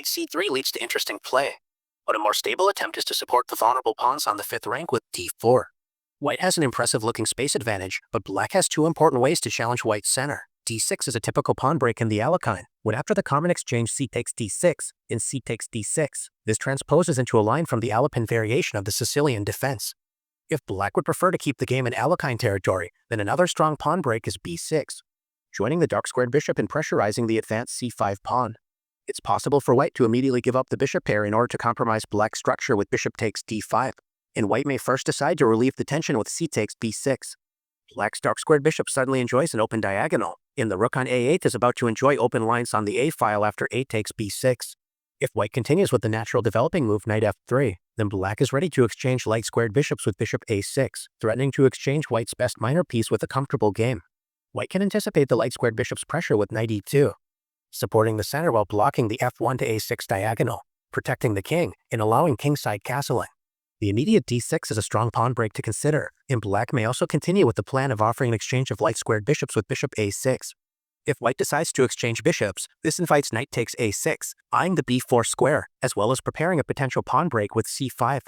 c3 leads to interesting play, but a more stable attempt is to support the vulnerable pawns on the 5th rank with d4. White has an impressive-looking space advantage, but black has two important ways to challenge white's center. d6 is a typical pawn break in the Alekhine, when after the common exchange c takes d6, and c takes d6, this transposes into a line from the Alekhine variation of the Sicilian defense. If black would prefer to keep the game in Alekhine territory, then another strong pawn break is b6, joining the dark-squared bishop and pressurizing the advanced c5 pawn. It's possible for white to immediately give up the bishop pair in order to compromise black's structure with bishop takes d5, and white may first decide to relieve the tension with c takes b6. Black's dark-squared bishop suddenly enjoys an open diagonal, and the rook on a8 is about to enjoy open lines on the a file after a takes b6. If white continues with the natural developing move knight f3, then black is ready to exchange light-squared bishops with bishop a6, threatening to exchange white's best minor piece with a comfortable game. White can anticipate the light-squared bishop's pressure with knight e2, supporting the center while blocking the f1 to a6 diagonal, protecting the king, and allowing kingside castling. The immediate d6 is a strong pawn break to consider, and black may also continue with the plan of offering an exchange of light-squared bishops with bishop a6. If white decides to exchange bishops, this invites knight takes a6, eyeing the b4 square, as well as preparing a potential pawn break with c5.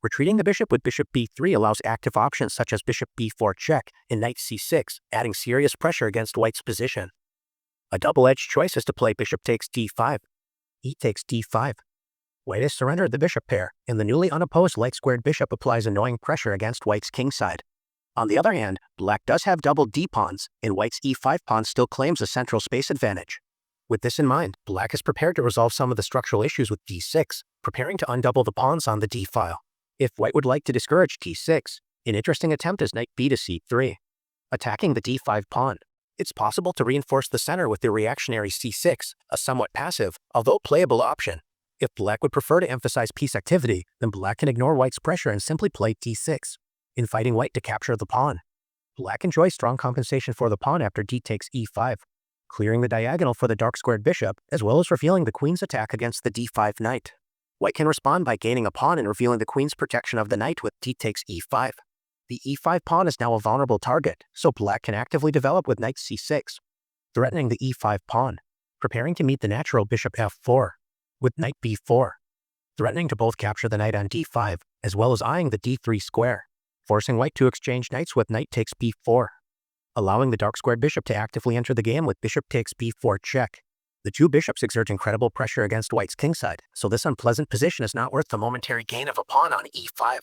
Retreating the bishop with bishop b3 allows active options such as bishop b4 check and knight c6, adding serious pressure against white's position. A double-edged choice is to play bishop takes d5, e takes d5. White has surrendered the bishop pair, and the newly unopposed light-squared bishop applies annoying pressure against white's kingside. On the other hand, black does have double d-pawns, and white's e5 pawn still claims a central space advantage. With this in mind, black is prepared to resolve some of the structural issues with d6, preparing to undouble the pawns on the d-file. If white would like to discourage d6, an interesting attempt is knight b to c3, attacking the d5 pawn. It's possible to reinforce the center with the reactionary c6, a somewhat passive, although playable option. If black would prefer to emphasize piece activity, then black can ignore white's pressure and simply play d6, inviting white to capture the pawn. Black enjoys strong compensation for the pawn after d takes e5, clearing the diagonal for the dark-squared bishop, as well as revealing the queen's attack against the d5 knight. White can respond by gaining a pawn and revealing the queen's protection of the knight with d takes e5. The e5 pawn is now a vulnerable target, so black can actively develop with knight c6, threatening the e5 pawn, preparing to meet the natural bishop f4, with knight b4, threatening to both capture the knight on d5, as well as eyeing the d3 square, forcing white to exchange knights with knight takes b4, allowing the dark-squared bishop to actively enter the game with bishop takes b4 check. The two bishops exert incredible pressure against white's kingside, so this unpleasant position is not worth the momentary gain of a pawn on e5.